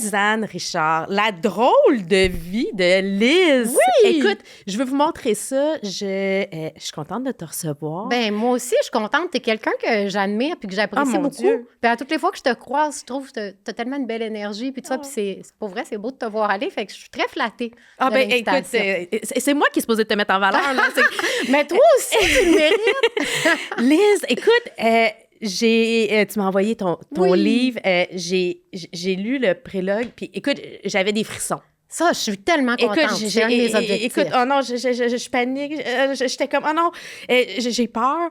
Lisanne Richard, la drôle de vie de Liz. Oui! Écoute, je veux vous montrer ça. Je suis contente de te recevoir. Ben moi aussi, je suis contente. T'es quelqu'un que j'admire puis que j'apprécie Oh, mon beaucoup. Dieu. Puis à toutes les fois que je te croise, je trouve que t'as tellement une belle énergie puis tout ça. Puis pour vrai, c'est beau de te voir aller. Fait que je suis très flattée Ah de ben écoute, l'invitation. c'est moi qui est supposée te mettre en valeur. Là. Mais toi aussi, tu le mérites. Liz, écoute, tu m'as envoyé ton Oui. livre. J'ai lu le prélogue, puis écoute, j'avais des frissons. Ça, je suis tellement contente. Écoute, c'est un de mes objectifs. écoute, oh non, je panique. J'étais comme, oh non, j'ai peur.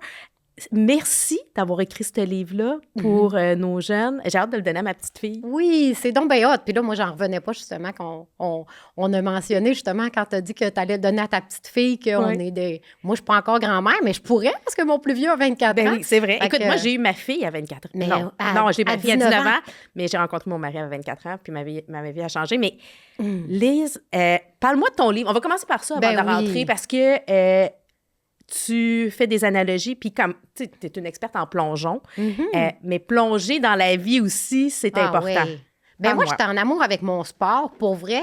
Merci d'avoir écrit ce livre-là pour nos jeunes. J'ai hâte de le donner à ma petite fille. Oui, c'est donc bien hot. Puis là, moi, j'en revenais pas justement qu'on a mentionné justement quand tu as dit que tu allais donner à ta petite fille qu'on Oui. est des... Moi, je suis pas encore grand-mère, mais je pourrais parce que mon plus vieux a 24 Ben ans. oui, c'est vrai. Fait Écoute, que- moi, j'ai eu ma fille à 24 ans. Mais non, j'ai eu à ma fille à 19 19 ans, ans. mais j'ai rencontré mon mari à 24 ans, puis ma vie a changé. Mais Liz, parle-moi de ton livre. On va commencer par ça avant Ben de rentrer, oui. parce que tu fais des analogies, puis comme tu es une experte en plongeon, mais plonger dans la vie aussi, c'est Ah important. oui. Ben moi, Parle-moi. j'étais en amour avec mon sport. Pour vrai,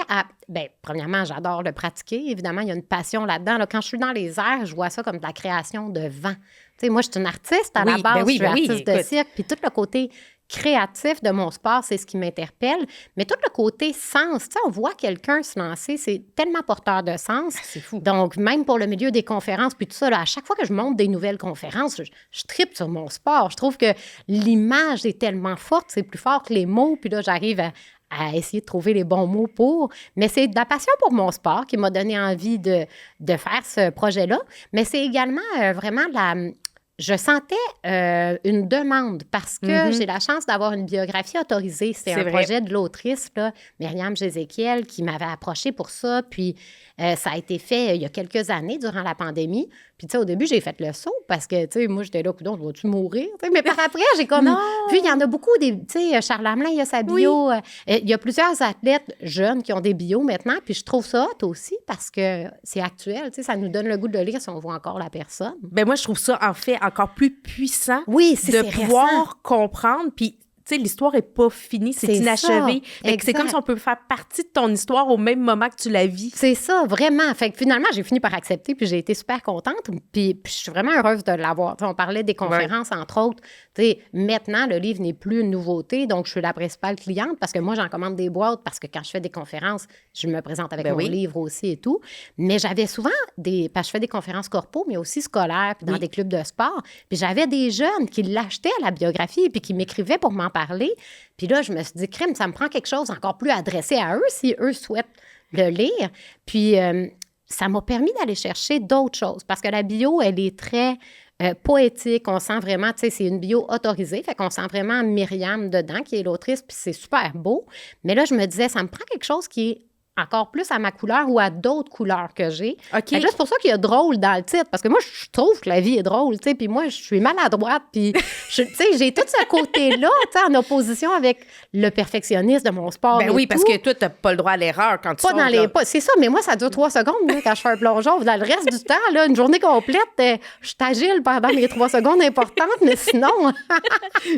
ben, premièrement, j'adore le pratiquer. Évidemment, il y a une passion là-dedans. Là, quand je suis dans les airs, je vois ça comme de la création de vent. Tu sais, moi, je suis une artiste à la Oui, base. ben oui, je suis ben oui, artiste de écoute. cirque. Puis tout le côté créatif de mon sport, c'est ce qui m'interpelle. Mais tout le côté sens, tu sais, on voit quelqu'un se lancer, c'est tellement porteur de sens. C'est fou. Donc, même pour le milieu des conférences, puis tout ça, là, à chaque fois que je monte des nouvelles conférences, je tripe sur mon sport. Je trouve que l'image est tellement forte, c'est plus fort que les mots. Puis là, j'arrive à essayer de trouver les bons mots pour. Mais c'est de la passion pour mon sport qui m'a donné envie de faire ce projet-là. Mais c'est également vraiment je sentais une demande parce que j'ai la chance d'avoir une biographie autorisée. C'est un vrai. projet de l'autrice, là, Myriam Jézéchiel, qui m'avait approchée pour ça. Puis ça a été fait il y a quelques années, durant la pandémie. Puis, tu sais, au début, j'ai fait le saut parce que, tu sais, moi, j'étais là, coudonc, vas-tu mourir? Tu sais, mais par après, j'ai comme Non! vu, il y en a beaucoup, tu sais, Charles Hamelin, il y a sa bio. Il y a plusieurs athlètes jeunes qui ont des bios maintenant. Puis, je trouve ça hot aussi parce que c'est actuel. Tu sais, ça nous donne le goût de le lire si on voit encore la personne. Ben moi, je trouve ça, en fait, encore plus puissant Oui, c'est de récent. pouvoir comprendre. Puis, tu sais, l'histoire n'est pas finie, c'est C'est inachevé. ça, Fait que c'est exact. comme si on peut faire partie de ton histoire au même moment que tu la vis. C'est ça, vraiment. Fait que finalement, j'ai fini par accepter, puis j'ai été super contente. Puis je suis vraiment heureuse de l'avoir. Tu sais, on parlait des conférences, entre autres. Tu sais, maintenant, le livre n'est plus une nouveauté, donc je suis la principale cliente parce que moi, j'en commande des boîtes parce que quand je fais des conférences, je me présente avec mon livre aussi et tout. Mais j'avais souvent parce que je fais des conférences corpo, mais aussi scolaires, puis dans des clubs de sport. Puis j'avais des jeunes qui l'achetaient à la biographie, puis qui m'écrivaient pour m'en parler. Puis là, je me suis dit, crime, ça me prend quelque chose encore plus adressé à eux si eux souhaitent le lire. Puis ça m'a permis d'aller chercher d'autres choses parce que la bio, elle est très poétique. On sent vraiment, tu sais, c'est une bio autorisée. Fait qu'on sent vraiment Myriam dedans, qui est l'autrice, puis c'est super beau. Mais là, je me disais, ça me prend quelque chose qui est encore plus à ma couleur ou à d'autres couleurs que j'ai. OK. Fait que là, c'est pour ça qu'il y a drôle dans le titre, parce que moi, je trouve que la vie est drôle, tu sais, puis moi, je suis maladroite, puis, tu sais, j'ai tout ce côté-là, tu sais, en opposition avec le perfectionnisme de mon sport. Ben et oui, parce tout. que toi, t'as pas le droit à l'erreur quand tu Pas sautes, dans là. les pas. C'est ça, mais moi, ça dure 3 secondes là, quand je fais un plongeon. Dans le reste du temps, là, une journée complète, je suis agile pendant mes 3 secondes importantes, mais sinon.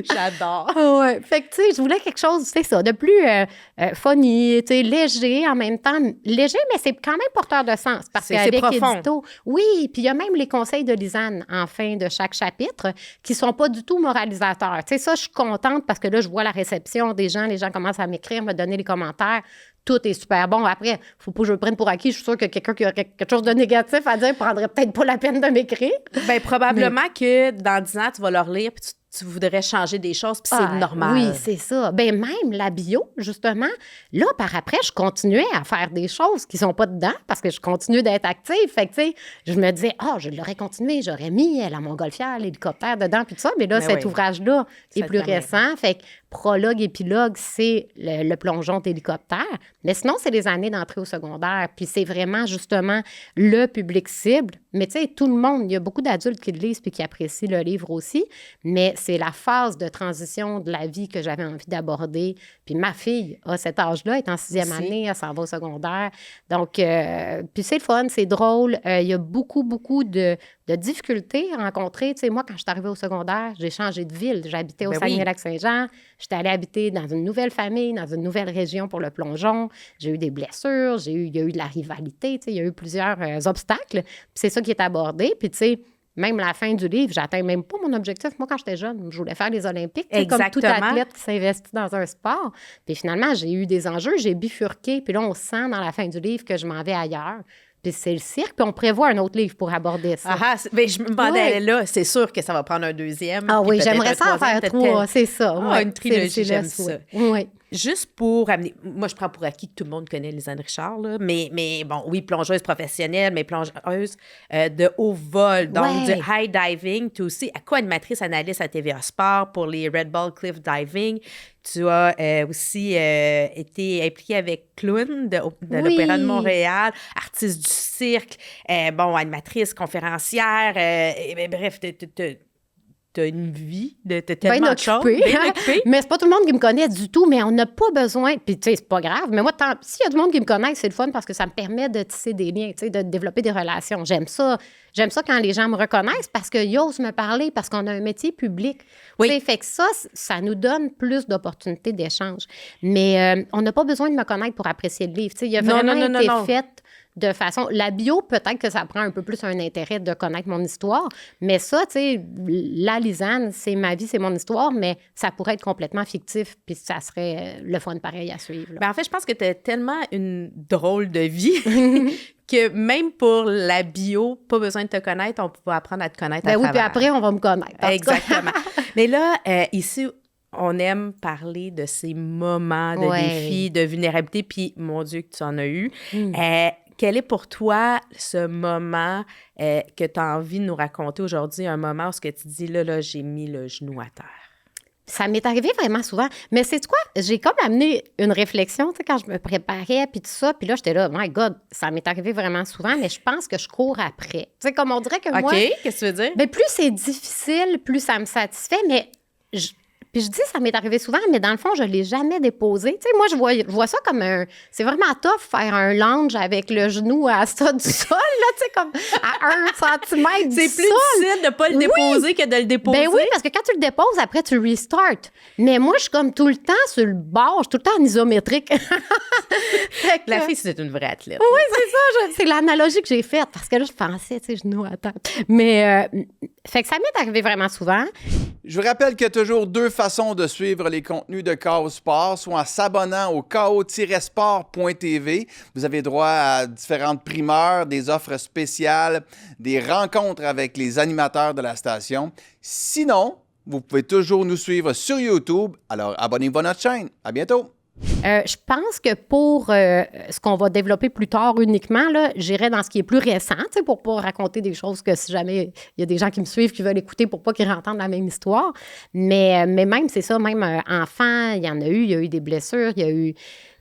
J'adore. Ouais. Fait que, tu sais, je voulais quelque chose, c'est ça, de plus funny, tu sais, léger en même temps. Léger, mais c'est quand même porteur de sens. Parce C'est qu'avec profond. Édito, oui, puis il y a même les conseils de Lisanne en fin de chaque chapitre qui sont pas du tout moralisateurs. Tu sais, ça, je suis contente parce que là, je vois la réception des gens. Les gens commencent à m'écrire, me donner les commentaires. Tout est super bon. Après, faut pas que je le prenne pour acquis. Je suis sûre que quelqu'un qui a quelque chose de négatif à dire prendrait peut-être pas la peine de m'écrire. Ben probablement que dans 10 ans, tu vas le relire puis tu voudrais changer des choses, puis c'est normal. Oui, c'est ça. Ben même la bio, justement, là, par après, je continuais à faire des choses qui sont pas dedans parce que je continue d'être active. Fait que, tu sais, je me disais, je l'aurais continué, j'aurais mis la montgolfière, l'hélicoptère dedans, puis tout ça. Mais là, Ben cet oui. ouvrage-là est Ça plus te permet. récent. Fait que prologue, épilogue, c'est le plongeon d'hélicoptère. Mais sinon, c'est les années d'entrée au secondaire. Puis c'est vraiment, justement, le public cible. Mais tu sais, tout le monde, il y a beaucoup d'adultes qui le lisent puis qui apprécient le livre aussi. Mais c'est la phase de transition de la vie que j'avais envie d'aborder. Puis ma fille a cet âge-là, elle est en 6e année, elle s'en va au secondaire. Donc, puis c'est le fun, c'est drôle. Il y a beaucoup, beaucoup de de difficultés rencontrées. Tu sais, moi, quand je suis arrivée au secondaire, j'ai changé de ville. J'habitais au Saguenay-Lac-Saint-Jean. J'étais allée habiter dans une nouvelle famille, dans une nouvelle région pour le plongeon. J'ai eu des blessures, il y a eu de la rivalité, tu sais, il y a eu plusieurs obstacles. Puis c'est ça qui est abordé. Puis, tu sais, même la fin du livre, j'atteins même pas mon objectif. Moi, quand j'étais jeune, je voulais faire les Olympiques, comme tout athlète qui s'investit dans un sport. Puis finalement, j'ai eu des enjeux, j'ai bifurqué. Puis là, on sent dans la fin du livre que je m'en vais ailleurs. Puis c'est le cirque, puis on prévoit un autre livre pour aborder ça. Mais je me demandais là, c'est sûr que ça va prendre un deuxième. Ah oui, j'aimerais ça en faire 3, c'est ça. Une trilogie, j'aime ça. Oui. Juste pour amener... Moi, je prends pour acquis que tout le monde connaît Lisanne Richard, là, mais bon, oui, plongeuse professionnelle, mais plongeuse de haut vol, donc du high diving. Tu es aussi co-animatrice analyste à TVA Sport pour les Red Bull Cliff Diving. Tu as aussi été impliquée avec Clown de l'Opéra de Montréal, artiste du cirque, animatrice, conférencière, bref, t'as une vie de tellement de choses. Bien occupée. Mais c'est pas tout le monde qui me connaît du tout, mais on n'a pas besoin. Puis, tu sais, c'est pas grave. Mais moi, s'il y a du monde qui me connaît, c'est le fun parce que ça me permet de tisser des liens, tu sais, de développer des relations. J'aime ça. J'aime ça quand les gens me reconnaissent parce qu'ils osent me parler, parce qu'on a un métier public. Oui. Tu sais, fait que ça nous donne plus d'opportunités d'échange. Mais on n'a pas besoin de me connaître pour apprécier le livre. Tu sais, il a vraiment été fait de façon... La bio, peut-être que ça prend un peu plus un intérêt de connaître mon histoire, mais ça, tu sais, la Lisanne, c'est ma vie, c'est mon histoire, mais ça pourrait être complètement fictif, puis ça serait le fun pareil à suivre. Ben en fait, je pense que tu as tellement une drôle de vie que même pour la bio, pas besoin de te connaître, on peut apprendre à te connaître à travers. Puis après, on va me connaître. Exactement. Mais là, ici... On aime parler de ces moments de défi, de vulnérabilité, puis mon Dieu que tu en as eu. Quel est pour toi ce moment que tu as envie de nous raconter aujourd'hui, un moment où ce que tu dis, là, j'ai mis le genou à terre? Ça m'est arrivé vraiment souvent. Mais c'est quoi? J'ai comme amené une réflexion, tu sais, quand je me préparais, puis tout ça. Puis là, j'étais là, my God, ça m'est arrivé vraiment souvent, mais je pense que je cours après. Tu sais, comme on dirait que moi... OK, qu'est-ce que tu veux dire? Bien, plus c'est difficile, plus ça me satisfait, mais... Puis je dis, ça m'est arrivé souvent, mais dans le fond, je ne l'ai jamais déposé. Tu sais, moi, je vois ça comme un... C'est vraiment tough faire un lunge avec le genou à ça du sol, là, tu sais, comme à 1 centimètre du sol. C'est plus difficile de ne pas le déposer que de le déposer. Ben oui, parce que quand tu le déposes, après, tu restart. Mais moi, je suis comme tout le temps sur le bord, je suis tout le temps en isométrique. La fille, c'est une vraie athlète. Oui, c'est ça. C'est l'analogie que j'ai faite, parce que là, je pensais, tu sais, genou à terre. Mais, fait que ça m'est arrivé vraiment souvent. Je vous rappelle qu'il y a toujours 2 façons de suivre les contenus de KO Sport, soit en s'abonnant au ko-sport.tv. Vous avez droit à différentes primeurs, des offres spéciales, des rencontres avec les animateurs de la station. Sinon, vous pouvez toujours nous suivre sur YouTube. Alors, abonnez-vous à notre chaîne. À bientôt! Je pense que pour ce qu'on va développer plus tard uniquement, là, j'irai dans ce qui est plus récent, pour pas raconter des choses que si jamais il y a des gens qui me suivent qui veulent écouter pour pas qu'ils entendent la même histoire. Mais même, c'est ça, même enfant, il y en a eu, il y a eu des blessures, puis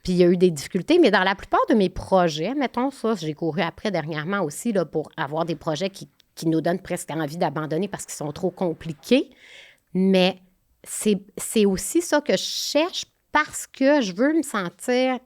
il y a eu des difficultés. Mais dans la plupart de mes projets, mettons ça, j'ai couru après dernièrement aussi là, pour avoir des projets qui nous donnent presque envie d'abandonner parce qu'ils sont trop compliqués. Mais c'est aussi ça que je cherche parce que je veux me sentir...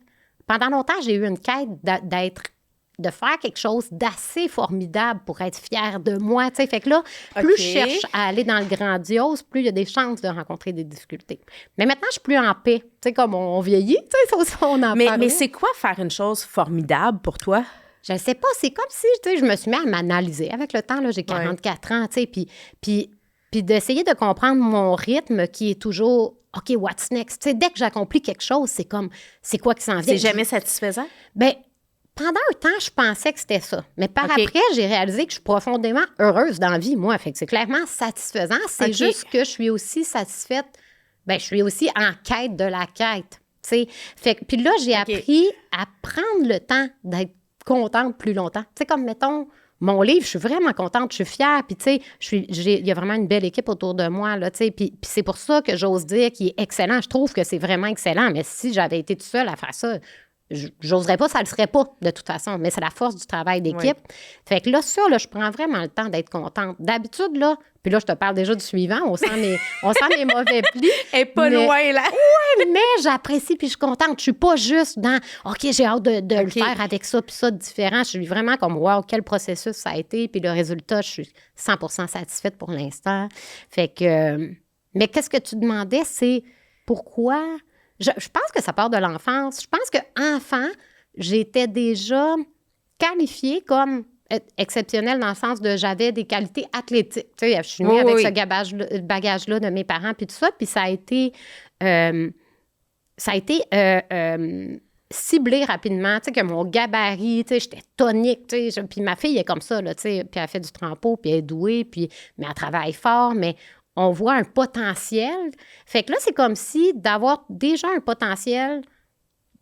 Pendant longtemps, j'ai eu une quête de faire quelque chose d'assez formidable pour être fière de moi. T'sais. Fait que là, plus je cherche à aller dans le grandiose, plus il y a des chances de rencontrer des difficultés. Mais maintenant, je suis plus en paix. Tu sais, comme on vieillit, ça aussi, on en parle. Mais c'est quoi faire une chose formidable pour toi? Je ne sais pas. C'est comme si, je me suis mis à m'analyser. Avec le temps, là, j'ai 44 ans, tu sais, puis d'essayer de comprendre mon rythme qui est toujours... OK, what's next? Tu sais, dès que j'accomplis quelque chose, c'est comme, c'est quoi qui s'en vient? C'est jamais satisfaisant? Bien, pendant un temps, je pensais que c'était ça. Mais après, j'ai réalisé que je suis profondément heureuse dans la vie, moi. Fait que c'est clairement satisfaisant. C'est juste que je suis aussi satisfaite. Bien, je suis aussi en quête de la quête. Tu sais, fait que, puis là, j'ai appris à prendre le temps d'être contente plus longtemps. Tu sais, comme, mettons... Mon livre, je suis vraiment contente, je suis fière. Puis, tu sais, il y a vraiment une belle équipe autour de moi, là, tu sais. Puis c'est pour ça que j'ose dire qu'il est excellent. Je trouve que c'est vraiment excellent. Mais si j'avais été toute seule à faire ça, j'oserais pas, ça le serait pas, de toute façon. Mais c'est la force du travail d'équipe. Fait que là, je prends vraiment le temps d'être contente. D'habitude, là, Puis là, je te parle déjà du suivant. On sent mes mauvais plis. Elle est pas loin, là. Oui, mais j'apprécie puis je suis contente. Je suis pas juste dans « OK, j'ai hâte de le faire avec ça puis ça différent. » Je suis vraiment comme « Wow, quel processus ça a été. » Puis le résultat, je suis 100% satisfaite pour l'instant. Fait que... mais qu'est-ce que tu demandais, c'est pourquoi... Je pense que ça part de l'enfance. Je pense qu'enfant, j'étais déjà qualifiée comme exceptionnelle dans le sens de j'avais des qualités athlétiques. Tu sais, je suis née avec ce bagage-là de mes parents, puis tout ça. Puis ça a été ciblé rapidement, tu sais, que mon gabarit, tu sais, j'étais tonique, tu sais. Puis ma fille est comme ça, là, tu sais. Puis elle fait du trempeau, puis elle est douée, mais elle travaille fort, mais on voit un potentiel. Fait que là, c'est comme si d'avoir déjà un potentiel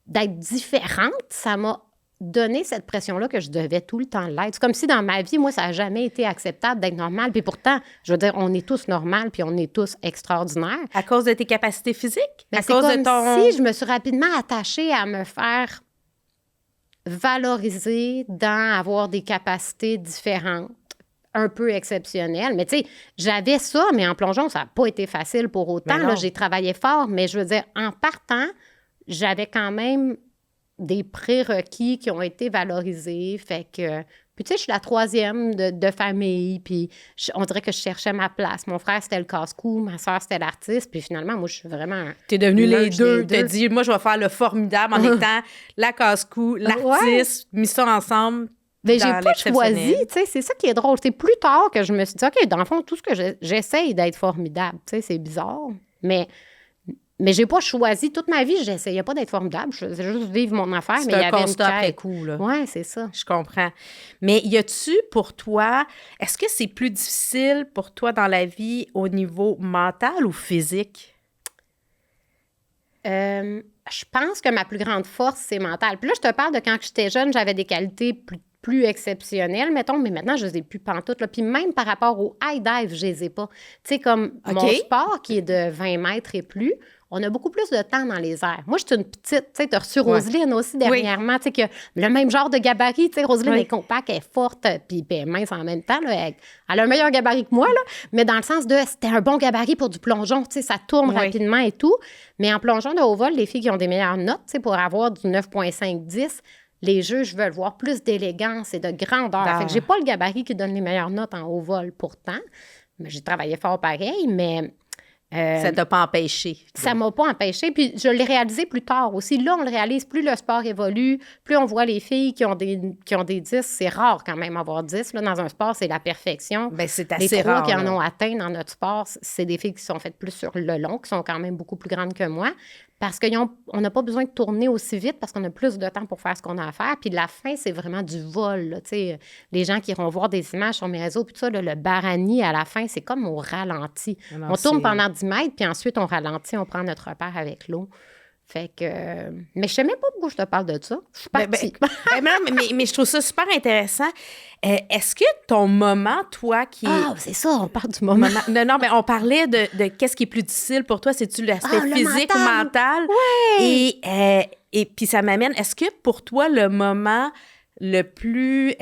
d'être différente, ça m'a donné cette pression-là que je devais tout le temps l'être. C'est comme si dans ma vie, moi, ça n'a jamais été acceptable d'être normal. Puis pourtant, je veux dire, on est tous normaux puis on est tous extraordinaires. À cause de tes capacités physiques? À cause de ton... si je me suis rapidement attachée à me faire valoriser dans avoir des capacités différentes, un peu exceptionnelles. Mais tu sais, j'avais ça, mais en plongeon, ça n'a pas été facile pour autant. Là, j'ai travaillé fort, mais je veux dire, en partant, j'avais quand même des prérequis qui ont été valorisés. Fait que... Puis, tu sais, je suis la troisième de famille, puis on dirait que je cherchais ma place. Mon frère, c'était le casse-cou, ma soeur, c'était l'artiste, puis finalement, moi, je suis vraiment... T'es devenue les deux. T'as dit, moi, je vais faire le formidable en étant la casse-cou, l'artiste, mis ça ensemble. Mais j'ai pas choisi, tu sais, c'est ça qui est drôle. C'est plus tard que je me suis dit, OK, dans le fond, tout ce que j'essaye d'être formidable, tu sais, c'est bizarre, mais j'ai pas choisi. Toute ma vie, j'essayais pas d'être formidable. Je faisais juste vivre mon affaire, mais il y avait une constat après coup, là. Oui, c'est ça. Je comprends. Mais y a-tu pour toi, est-ce que c'est plus difficile pour toi dans la vie au niveau mental ou physique? Je pense que ma plus grande force, c'est mentale. Puis là, je te parle de quand j'étais jeune, j'avais des qualités plus exceptionnelles, mettons, mais maintenant, je les ai plus pantoute. Là. Puis même par rapport au high dive, je les ai pas. Tu sais, comme mon sport qui est de 20 mètres et plus, on a beaucoup plus de temps dans les airs. Moi, je suis une petite, tu sais, tu as reçu Roselyne aussi dernièrement, tu sais, qui a le même genre de gabarit, tu sais, Roselyne est compacte, elle est forte, puis elle est mince en même temps, là, elle a un meilleur gabarit que moi, là, mais dans le sens de, c'était un bon gabarit pour du plongeon, tu sais, ça tourne rapidement et tout, mais en plongeon de haut vol, les filles qui ont des meilleures notes, tu sais, pour avoir du 9,5-10, les juges veulent voir plus d'élégance et de grandeur. Fait que j'ai pas le gabarit qui donne les meilleures notes en haut vol pourtant, mais j'ai travaillé fort pareil, mais... ça t'a pas empêché. Ça m'a pas empêché. Puis je l'ai réalisé plus tard aussi. Là, on le réalise, plus le sport évolue, plus on voit les filles qui ont des 10. C'est rare quand même avoir 10. Là, dans un sport, c'est la perfection. Bien, c'est assez les 3 rare, qui en là. ont atteint dans notre sport, c'est des filles qui sont faites plus sur le long, qui sont quand même beaucoup plus grandes que moi. Parce qu'on n'a pas besoin de tourner aussi vite parce qu'on a plus de temps pour faire ce qu'on a à faire. Puis la fin, c'est vraiment du vol. Là, les gens qui iront voir des images sur mes réseaux, puis tout ça, là, le barani à la fin, c'est comme au ralenti. Non, on tourne pendant 10 mètres, puis ensuite on ralentit, on prend notre repère avec l'eau. Fait que... mais je sais même pas pourquoi je te parle de ça. Je suis partie. Mais je trouve ça super intéressant. Est-ce que ton moment, toi, qui est... Ah, c'est ça, on parle du moment. Non, mais on parlait de qu'est-ce qui est plus difficile pour toi. C'est-tu l'aspect physique ou mental? Oui! Et puis ça m'amène... Est-ce que pour toi, le moment le plus...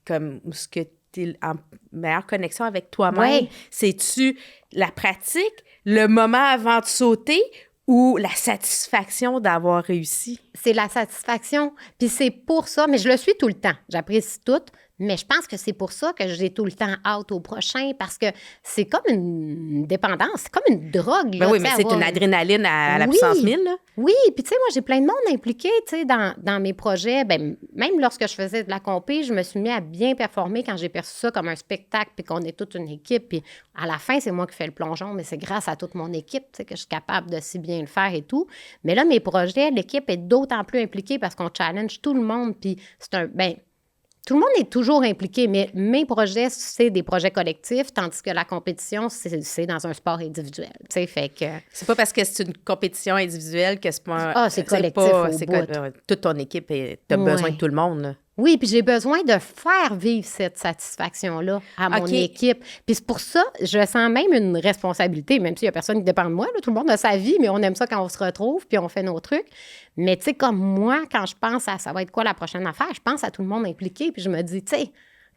comme ce que tu es en meilleure connexion avec toi-même, c'est-tu la pratique, le moment avant de sauter ou la satisfaction d'avoir réussi? C'est la satisfaction. Puis c'est pour ça, mais je le suis tout le temps. J'apprécie tout, mais je pense que c'est pour ça que j'ai tout le temps hâte au prochain, parce que c'est comme une dépendance, c'est comme une drogue. Là, oui, mais c'est une adrénaline à la puissance 1000. Là. Oui, puis tu sais, moi, j'ai plein de monde impliqué, tu sais, dans mes projets. Bien, même lorsque je faisais de la compé, je me suis mis à bien performer quand j'ai perçu ça comme un spectacle, puis qu'on est toute une équipe. Puis à la fin, c'est moi qui fais le plongeon, mais c'est grâce à toute mon équipe, tu sais, que je suis capable de si bien le faire et tout. Mais là, mes projets, l'équipe est d'autant plus impliquée parce qu'on challenge tout le monde, puis c'est un... tout le monde est toujours impliqué, mais mes projets, c'est des projets collectifs, tandis que la compétition, c'est dans un sport individuel. Tu sais, fait que... C'est pas parce que c'est une compétition individuelle que c'est pas... Ah, c'est collectif toute ton équipe, t'as besoin de tout le monde, là. Oui, puis j'ai besoin de faire vivre cette satisfaction-là à mon équipe. Puis c'est pour ça, je sens même une responsabilité, même s'il n'y a personne qui dépend de moi. Là, tout le monde a sa vie, mais on aime ça quand on se retrouve, puis on fait nos trucs. Mais tu sais, comme moi, quand je pense à ça va être quoi la prochaine affaire, je pense à tout le monde impliqué, puis je me dis, tu sais,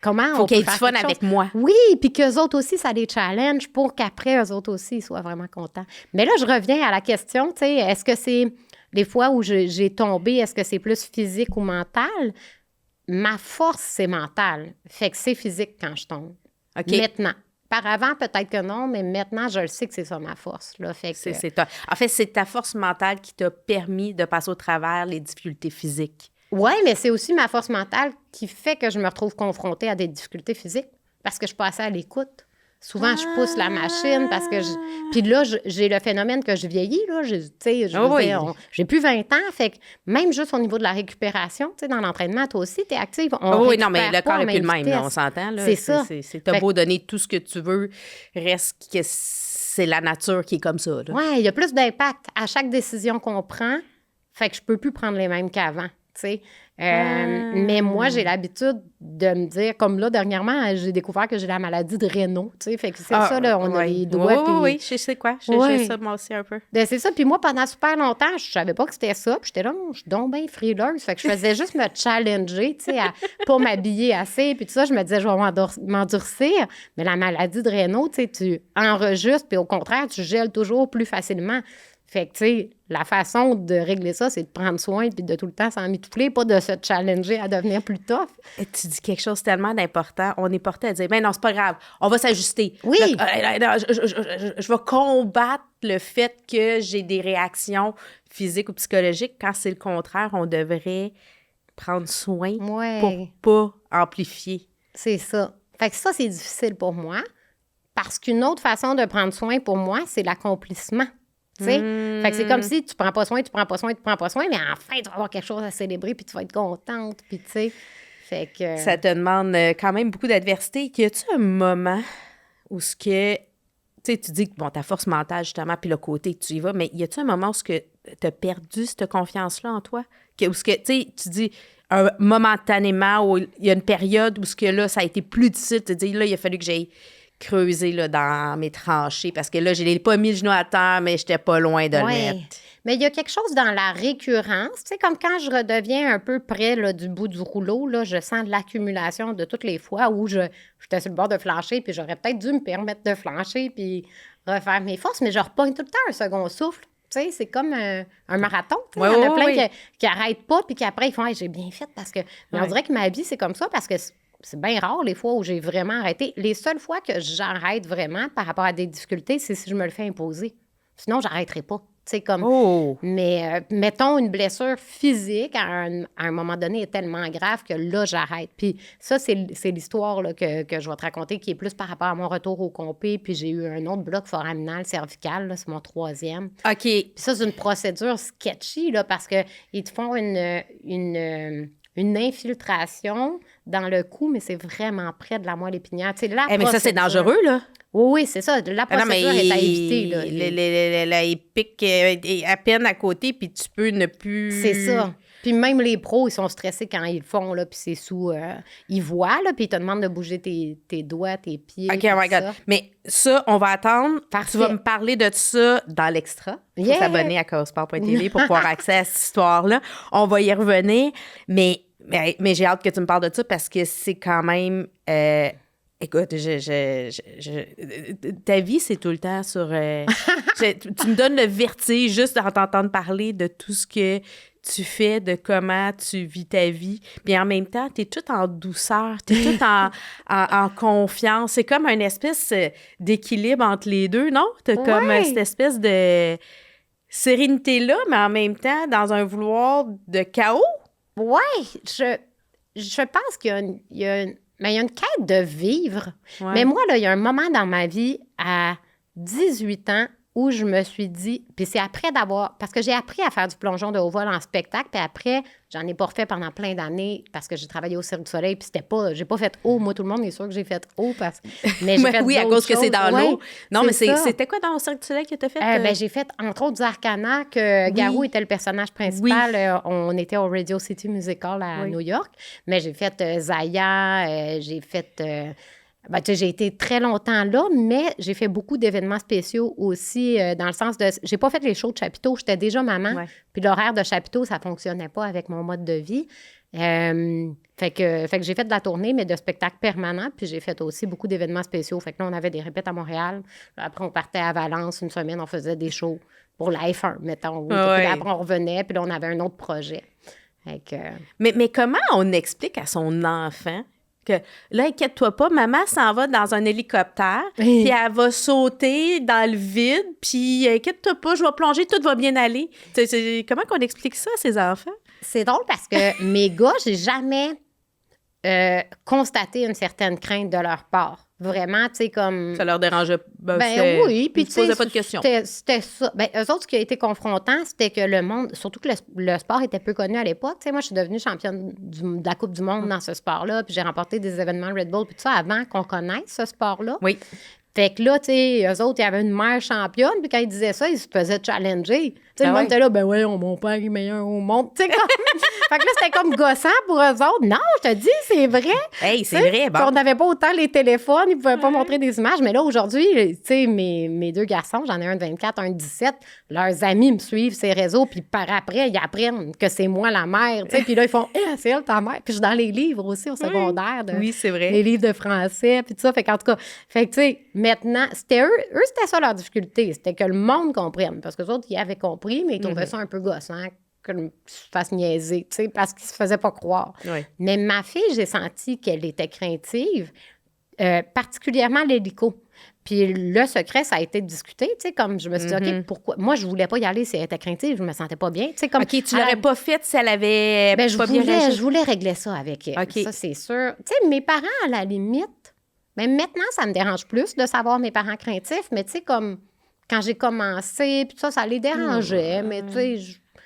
comment faut on qu'il y ait peut du faire fun quelque avec chose. moi. Oui, puis qu'eux autres aussi, ça les challenge pour qu'après, eux autres aussi, ils soient vraiment contents. Mais là, je reviens à la question, tu sais, est-ce que c'est les fois où j'ai tombé, est-ce que c'est plus physique ou mental? Ma force, c'est mental. Fait que c'est physique quand je tombe. OK. Maintenant. Par avant, peut-être que non, mais maintenant, je le sais que c'est ça ma force. Là. Fait que, En fait, c'est ta force mentale qui t'a permis de passer au travers les difficultés physiques. oui, mais c'est aussi ma force mentale qui fait que je me retrouve confrontée à des difficultés physiques parce que je suis pas assez à l'écoute. Souvent, je pousse la machine parce que Puis là, j'ai le phénomène que je vieillis, là. Tu sais, j'ai plus 20 ans, fait que même juste au niveau de la récupération, tu sais, dans l'entraînement, toi aussi, tu es active. Oui, non, mais le corps n'est plus le même, là, on s'entend. Là. C'est ça. T'as beau donner tout ce que tu veux, reste que c'est la nature qui est comme ça. Oui, il y a plus d'impact à chaque décision qu'on prend, fait que je peux plus prendre les mêmes qu'avant. Mais moi, j'ai l'habitude de me dire, comme là, dernièrement, j'ai découvert que j'ai la maladie de Raynaud, tu sais, fait que c'est ça, là, on a les doigts. Oui, je sais quoi, j'ai ça moi aussi un peu. Ben, c'est ça, puis moi, pendant super longtemps, je savais pas que c'était ça, puis j'étais là, je suis donc bien frileuse, fait que je faisais juste me challenger, tu sais, à pas m'habiller assez, puis tout ça, je me disais, je vais m'endurcir, mais la maladie de Raynaud, tu sais, tu enregistres, puis au contraire, tu gèles toujours plus facilement. Fait que, tu sais, la façon de régler ça, c'est de prendre soin puis de tout le temps s'en mitoufler, pas de se challenger à devenir plus tough. Et tu dis quelque chose tellement d'important. On est porté à dire, mais non, c'est pas grave, on va s'ajuster. Oui. Je vais combattre le fait que j'ai des réactions physiques ou psychologiques. Quand c'est le contraire, on devrait prendre soin pour pas amplifier. C'est ça. Fait que ça, c'est difficile pour moi parce qu'une autre façon de prendre soin pour moi, c'est l'accomplissement. Fait que c'est comme si tu prends pas soin, mais enfin, tu vas avoir quelque chose à célébrer, puis tu vas être contente, puis tu sais. Fait que... Ça te demande quand même beaucoup d'adversité. Y a-tu un moment où ce que... Tu sais, tu dis que, bon, ta force mentale, justement, puis le côté que tu y vas, mais y a-tu un moment où ce que tu as perdu cette confiance-là en toi? Où ce que, tu sais, tu dis momentanément, où il y a une période où ce que là, ça a été plus difficile, tu dis, là, il a fallu que j'aille creuser là, dans mes tranchées parce que là, je n'ai pas mis le genou à terre, mais j'étais pas loin de le mettre. Mais il y a quelque chose dans la récurrence. Tu sais, comme quand je redeviens un peu près là, du bout du rouleau, là, je sens de l'accumulation de toutes les fois où j'étais sur le bord de flancher, puis j'aurais peut-être dû me permettre de flancher puis refaire mes forces, mais je repogne tout le temps un second souffle. Tu sais, c'est comme un marathon. Il y en a plein qui n'arrêtent pas, puis qu'après, ils font hey, « j'ai bien fait » parce que... Mais on dirait que ma vie, c'est comme ça parce que c'est bien rare les fois où j'ai vraiment arrêté. Les seules fois que j'arrête vraiment par rapport à des difficultés, c'est si je me le fais imposer. Sinon, j'arrêterai pas. Tu sais, comme... Mais mettons, une blessure physique, à un moment donné, est tellement grave que là, j'arrête. Puis ça, c'est l'histoire là, que je vais te raconter qui est plus par rapport à mon retour au compé. Puis j'ai eu un autre bloc foraminal cervical, là, c'est mon 3e. OK. Puis ça, c'est une procédure sketchy, là, parce qu'ils te font une infiltration dans le cou, mais c'est vraiment près de la moelle épinière. Mais ça, c'est dangereux, là. Oui, c'est ça. La procédure est à éviter. Là. La épique est à peine à côté, puis tu peux ne plus... C'est ça. Puis même les pros, ils sont stressés quand ils le font, là, puis c'est sous... ils voient, là, puis ils te demandent de bouger tes doigts, tes pieds. OK, oh my God. Ça. Mais ça, on va attendre. Parfait. Tu vas me parler de ça dans l'extra. Il faut s'abonner à causport.tv pour pouvoir accéder à cette histoire-là. On va y revenir, mais j'ai hâte que tu me parles de ça parce que c'est quand même... Écoute, ta vie, c'est tout le temps sur... tu me donnes le vertige juste en t'entendre parler de tout ce que tu fais, de comment tu vis ta vie. Puis en même temps, tu es tout en douceur, tu es tout en confiance. C'est comme une espèce d'équilibre entre les deux, non? Tu as comme cette espèce de sérénité-là, mais en même temps, dans un vouloir de chaos. Oui, je pense qu'il y a une quête de vivre. Ouais. Mais moi, là, il y a un moment dans ma vie, à 18 ans, où je me suis dit... Puis c'est après d'avoir... Parce que j'ai appris à faire du plongeon de haut vol en spectacle, puis après, j'en ai pas refait pendant plein d'années parce que j'ai travaillé au Cirque du Soleil, puis c'était pas... J'ai pas fait haut. Moi, tout le monde est sûr que j'ai fait haut, parce mais j'ai fait oui, à cause que c'est dans l'eau. Non, mais c'était quoi dans le Cirque du Soleil que tu as fait? J'ai fait, entre autres, du Arcana, que Garou était le personnage principal. Oui. On était au Radio City Musical à New York. Mais j'ai fait Zaya, j'ai fait... j'ai été très longtemps là, mais j'ai fait beaucoup d'événements spéciaux aussi, dans le sens de... J'ai pas fait les shows de chapiteau, j'étais déjà maman. Ouais. Puis l'horaire de chapiteau, ça fonctionnait pas avec mon mode de vie. Fait Fait que j'ai fait de la tournée, mais de spectacles permanents. Puis j'ai fait aussi beaucoup d'événements spéciaux. Fait que là, on avait des répètes à Montréal. Là, après, on partait à Valence une semaine, on faisait des shows pour la F1, mettons. Puis après, on revenait, puis là, on avait un autre projet. Fait que... Mais comment on explique à son enfant que là, inquiète-toi pas, maman s'en va dans un hélicoptère, puis elle va sauter dans le vide, puis inquiète-toi pas, je vais plonger, tout va bien aller. Comment qu'on explique ça à ses enfants? C'est drôle parce que mes gars, j'ai jamais constaté une certaine crainte de leur part. Vraiment, tu sais, comme... Ça leur dérangeait? Oui, puis tu sais... posais pas de questions. C'était ça. Eux autres, ce qui a été confrontant, c'était que le monde... Surtout que le sport était peu connu à l'époque. Tu sais, moi, je suis devenue championne de la Coupe du monde dans ce sport-là, puis j'ai remporté des événements Red Bull, puis tout ça, avant qu'on connaisse ce sport-là. Oui. Fait que là, tu sais, eux autres, il y avait une mère championne, puis quand ils disaient ça, ils se faisaient challenger. Tu sais, le monde était là, mon père est meilleur au monde. Tu sais, comme... Fait que là, c'était comme gossant pour eux autres. Non, je te dis, c'est vrai. Hey, c'est vrai, bon. On n'avait pas autant les téléphones, ils ne pouvaient pas montrer des images. Mais là, aujourd'hui, tu sais, mes deux garçons, j'en ai un de 24, un de 17, leurs amis me suivent ces réseaux, puis par après, ils apprennent que c'est moi la mère. Tu sais, puis là, ils font, c'est elle ta mère. Puis je suis dans les livres aussi au secondaire. Oui, c'est vrai. Les livres de français, puis tout ça. Fait qu'en tout cas, fait que, tu sais, maintenant, c'était eux, c'était ça leur difficulté. C'était que le monde comprenne. Parce que les autres, ils avaient compris, mais ils trouvaient ça un peu gossant, que je me fasse niaiser, tu sais, parce qu'ils se faisaient pas croire. Oui. Mais ma fille, j'ai senti qu'elle était craintive, particulièrement l'hélico. Puis le secret, ça a été de discuter, tu sais, comme je me suis dit, OK, pourquoi? Moi, je voulais pas y aller si elle était craintive, je me sentais pas bien, tu sais, comme... OK, tu l'aurais pas fait si elle avait pas bien réagi? Je voulais régler ça avec elle. OK. Ça, c'est sûr. Tu sais, mes parents, à la limite, même maintenant, ça me dérange plus de savoir mes parents craintifs, mais tu sais, comme quand j'ai commencé, puis ça les dérangeait, mais tu sais,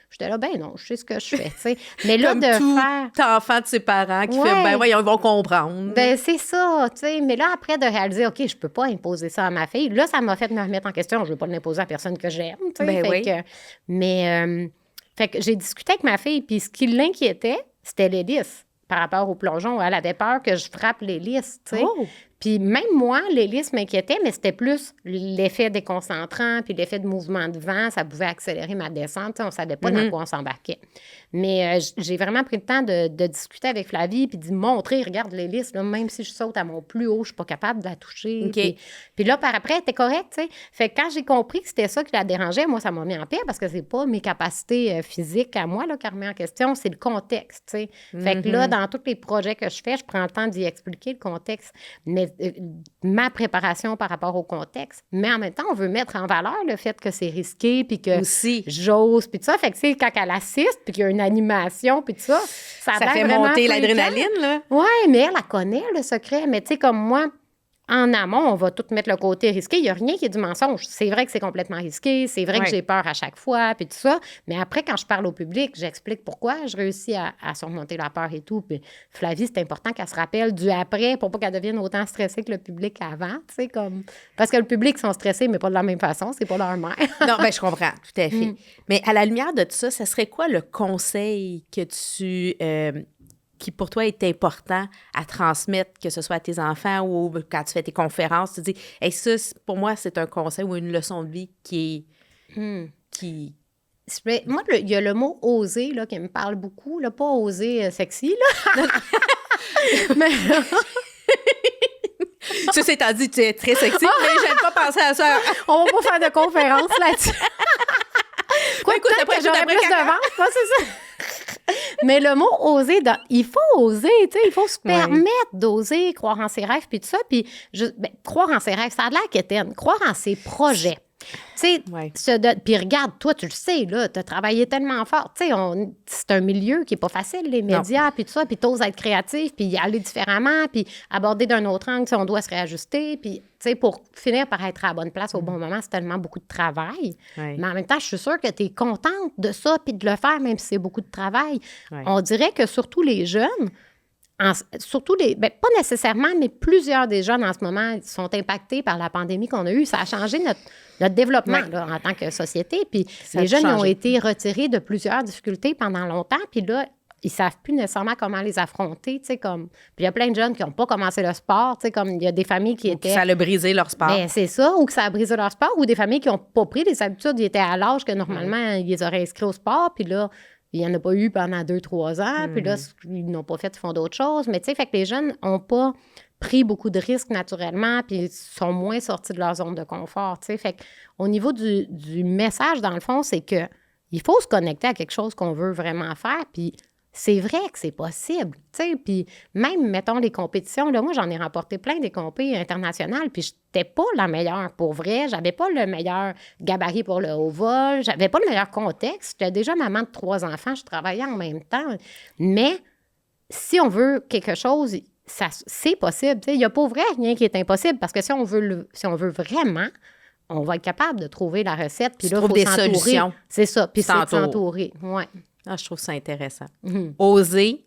j'étais là, non, je sais ce que je fais, tu sais. Mais là, Comme de tout faire... enfant de ses parents qui fait, voyons, ils vont comprendre. C'est ça, tu sais. Mais là, après, de réaliser, OK, je peux pas imposer ça à ma fille, là, ça m'a fait me remettre en question. Je veux pas l'imposer à personne que j'aime, tu sais. Fait que j'ai discuté avec ma fille, puis ce qui l'inquiétait, c'était l'hélice par rapport au plongeon. Elle avait peur que je frappe l'hélice, tu sais. Oh! Puis même moi, l'hélice m'inquiétait, mais c'était plus l'effet déconcentrant, puis l'effet de mouvement de vent, ça pouvait accélérer ma descente. On ne savait pas dans quoi on s'embarquait. Mais j'ai vraiment pris le temps de discuter avec Flavie, puis de montrer, regarde l'hélice, là, même si je saute à mon plus haut, je ne suis pas capable de la toucher. Okay. Puis là, par après, elle était correcte, tu sais. Fait que quand j'ai compris que c'était ça qui la dérangeait, moi, ça m'a mis en paix, parce que c'est pas mes capacités physiques à moi là, qui remet en question, c'est le contexte, tu sais. Fait que là, dans tous les projets que je fais, je prends le temps d'y expliquer le contexte. Mais ma préparation par rapport au contexte. Mais en même temps, on veut mettre en valeur le fait que c'est risqué, puis que j'ose, puis tout ça. Fait que, tu sais, quand elle assiste, puis qu'il y a une animation, puis tout ça, ça fait monter l'adrénaline, là. Oui, mais elle connaît le secret. Mais tu sais, comme moi, en amont, on va tout mettre le côté risqué. Il n'y a rien qui est du mensonge. C'est vrai que c'est complètement risqué. C'est vrai que j'ai peur à chaque fois, puis tout ça. Mais après, quand je parle au public, j'explique pourquoi je réussis à surmonter la peur et tout. Puis Flavie, c'est important qu'elle se rappelle du après pour pas qu'elle devienne autant stressée que le public avant, tu sais, comme... Parce que le public sont stressés, mais pas de la même façon. C'est pas leur mère. Non, je comprends, tout à fait. Mais à la lumière de tout ça, ça serait quoi le conseil que tu... qui pour toi est important à transmettre, que ce soit à tes enfants ou quand tu fais tes conférences, tu dis, hey, ça, pour moi, c'est un conseil ou une leçon de vie qui est... Moi, il y a le mot « oser » là, qui me parle beaucoup, là, pas « oser sexy », là. Mais... Ça, c'est dit, tu es très sexy, mais j'aime pas penser à ça. On va pas faire de conférence là-dessus. Quoi, écoute, peut-être que j'aurais plus de vente, pas, c'est ça. Mais le mot « oser », il faut oser, tu sais, il faut se permettre d'oser, croire en ses rêves, puis tout ça. Puis croire en ses rêves, ça a l'air quétaine. Croire en ses projets. Tu sais, puis regarde, toi, tu le sais, là, tu as travaillé tellement fort. Tu sais, c'est un milieu qui n'est pas facile, les médias, puis tout ça, puis tu oses être créatif, puis y aller différemment, puis aborder d'un autre angle, on doit se réajuster, puis, tu sais, pour finir par être à la bonne place au bon moment, c'est tellement beaucoup de travail. Mais en même temps, je suis sûre que tu es contente de ça, puis de le faire, même si c'est beaucoup de travail. On dirait que surtout les jeunes, pas nécessairement, mais plusieurs des jeunes en ce moment sont impactés par la pandémie qu'on a eue. Ça a changé notre développement là, en tant que société. Puis les jeunes ont été retirés de plusieurs difficultés pendant longtemps. Puis là, ils ne savent plus nécessairement comment les affronter. Puis il y a plein de jeunes qui n'ont pas commencé le sport. Comme il y a des familles qui étaient... Ça a brisé leur sport. Ben, c'est ça, ou que ça a brisé leur sport, ou des familles qui n'ont pas pris les habitudes. Ils étaient à l'âge que normalement, ils les auraient inscrits au sport. Puis là, il n'y en a pas eu pendant 2-3 ans. Puis là, ils n'ont pas fait, ils font d'autres choses. Mais tu sais, fait que les jeunes n'ont pas pris beaucoup de risques naturellement, puis sont moins sortis de leur zone de confort, tu sais. Fait qu'au niveau du message, dans le fond, c'est que il faut se connecter à quelque chose qu'on veut vraiment faire, puis c'est vrai que c'est possible, tu sais. Puis même, mettons, les compétitions, là, moi, j'en ai remporté plein des compétitions internationales, puis j'étais pas la meilleure pour vrai. J'avais pas le meilleur gabarit pour le haut vol. J'avais pas le meilleur contexte. J'étais déjà maman de 3 enfants. Je travaillais en même temps. Mais si on veut quelque chose, c'est possible. Il n'y a pas vrai rien qui est impossible, parce que si on veut vraiment, on va être capable de trouver la recette. Puis là, il faut des s'entourer. solutions. C'est ça. Puis c'est de s'entourer. Ouais. Ah, je trouve ça intéressant. Oser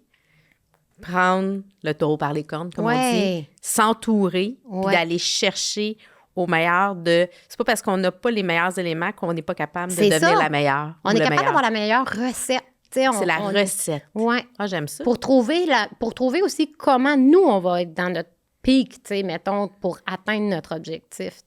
prendre le taureau par les cornes, comme on dit, s'entourer, puis d'aller chercher au meilleur de... C'est pas parce qu'on n'a pas les meilleurs éléments qu'on n'est pas capable de devenir la meilleure. On est capable d'avoir la meilleure recette. C'est la recette. Oui. Ah, j'aime ça. Pour trouver aussi comment nous, on va être dans notre pic, mettons, pour atteindre notre objectif,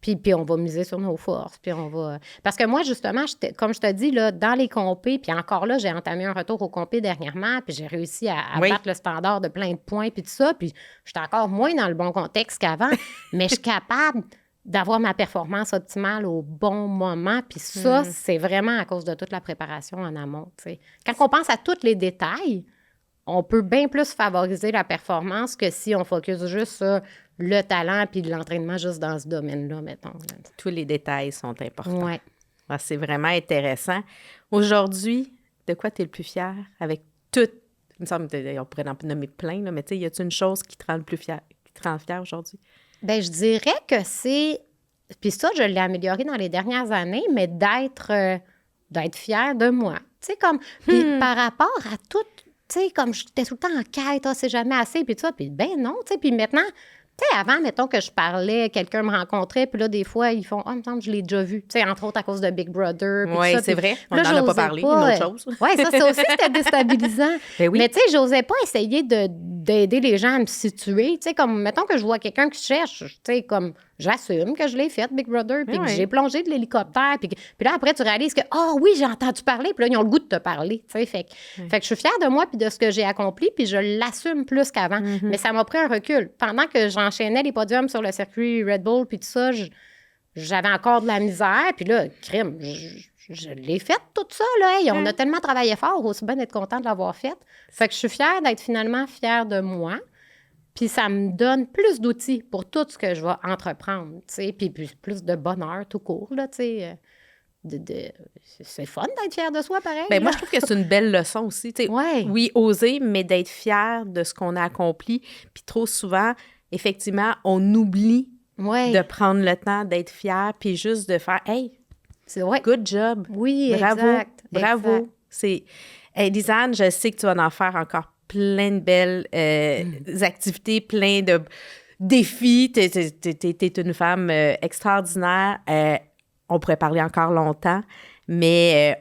Puis on va miser sur nos forces, puis on va... Parce que moi, justement, comme je te dis, là, dans les compés, puis encore là, j'ai entamé un retour aux compés dernièrement, puis j'ai réussi à battre le standard de plein de points, puis tout ça, puis j'étais encore moins dans le bon contexte qu'avant, mais je suis capable d'avoir ma performance optimale au bon moment, puis ça, c'est vraiment à cause de toute la préparation en amont, t'sais. Quand on pense à tous les détails, on peut bien plus favoriser la performance que si on focus juste sur le talent puis l'entraînement juste dans ce domaine-là, mettons. Tous les détails sont importants. Oui. Ah, c'est vraiment intéressant. Aujourd'hui, de quoi tu es le plus fier avec tout? Il me semble qu'on pourrait en nommer plein, là, mais tu sais, y a-t-il une chose qui te rend le plus fier, qui te rend fier aujourd'hui? Bien, je dirais que c'est... Puis ça, je l'ai amélioré dans les dernières années, mais d'être fière de moi. Tu sais, comme... Puis par rapport à tout... Tu sais, comme j'étais tout le temps en quête, c'est jamais assez, puis tout ça. Puis ben non, tu sais. Puis maintenant... Tu sais, avant, mettons que je parlais, quelqu'un me rencontrait, puis là, des fois, ils font « Ah, il me semble que je l'ai déjà vu. » Tu sais, entre autres à cause de Big Brother. Oui, c'est vrai. On n'en a pas parlé, une autre chose. Oui, ça aussi, c'était déstabilisant. Ben oui. Mais tu sais, j'osais pas essayer d'aider les gens à me situer. Tu sais, comme, mettons que je vois quelqu'un qui cherche, tu sais, comme, j'assume que je l'ai fait, Big Brother, puis que j'ai plongé de l'hélicoptère, puis là, après, tu réalises que « Ah oui, j'ai entendu parler », puis là, ils ont le goût de te parler, tu sais. Fait que je suis fière de moi puis de ce que j'ai accompli, puis je l'assume plus qu'avant. Mais ça m'a pris un recul. Pendant que j'enchaînais les podiums sur le circuit Red Bull, puis tout ça, j'avais encore de la misère, puis là, crime, je l'ai fait tout ça, là. Hey, on a tellement travaillé fort, aussi bien d'être content de l'avoir fait. Fait que je suis fière d'être finalement fière de moi. Puis ça me donne plus d'outils pour tout ce que je vais entreprendre, tu sais. Puis plus de bonheur tout court, là, tu sais. C'est fun d'être fière de soi, pareil. Bien, moi, je trouve que c'est une belle leçon aussi. Tu sais, oui, oser, mais d'être fière de ce qu'on a accompli. Puis trop souvent, effectivement, on oublie de prendre le temps d'être fier, puis juste de faire « Hey, good job! » Oui, bravo, exact. Bravo! Hey, Lisanne, je sais que tu vas en faire encore plein de belles activités, plein de défis. T'es une femme extraordinaire. On pourrait parler encore longtemps, mais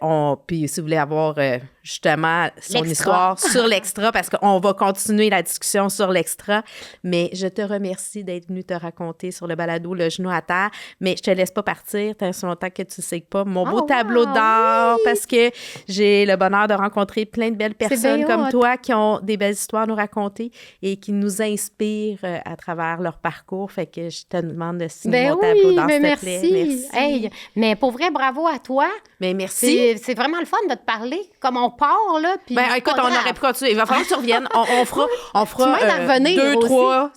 puis si vous voulez avoir justement son histoire sur l'extra, parce qu'on va continuer la discussion sur l'extra, mais je te remercie d'être venue te raconter sur le balado Le genou à terre, mais je te laisse pas partir tant si longtemps que tu sais pas mon beau tableau d'or, parce que j'ai le bonheur de rencontrer plein de belles personnes comme toi qui ont des belles histoires à nous raconter et qui nous inspirent à travers leur parcours, fait que je te demande de signer mon tableau d'or, s'il te plaît. Merci. Hey, mais pour vrai, bravo à toi. Mais merci. C'est vraiment le fun de te parler, comme on part, là. Puis écoute, on aurait pu continuer. Il va falloir que tu reviennes. On fera tu m'aides à revenir 2, aussi. 3.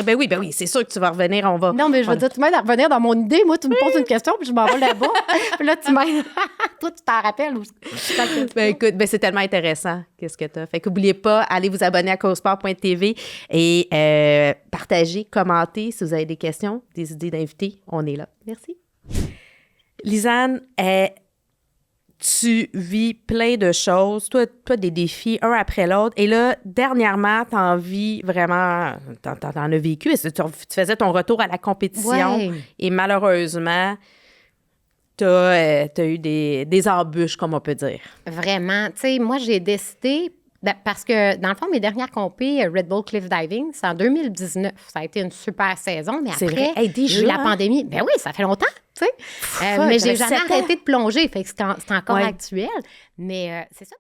Ben oui, c'est sûr que tu vas revenir. On va. Non, mais je veux dire, tu m'aides à revenir dans mon idée. Moi, tu me poses une question, puis je m'en vais là-bas. Puis là, tu m'aides. Toi, tu t'en rappelles. Ben écoute, c'est tellement intéressant. Qu'est-ce que tu as? Fait qu'oubliez pas, allez vous abonner à causport.tv et partagez, commentez si vous avez des questions, des idées d'invités. On est là. Merci. Lisanne, tu vis plein de choses, toi des défis, un après l'autre. Et là, dernièrement, t'en vis vraiment, t'en as vécu. Tu faisais ton retour à la compétition et malheureusement, t'as eu des embûches, comme on peut dire. Vraiment. Tu sais, moi, j'ai décidé, parce que, dans le fond, mes dernières compés, Red Bull Cliff Diving, c'est en 2019. Ça a été une super saison, mais après, déjà? j'ai eu la pandémie. Ben oui, ça fait longtemps. tu sais. Mais j'ai jamais arrêté de plonger, fait que c'est encore actuel. Mais c'est ça.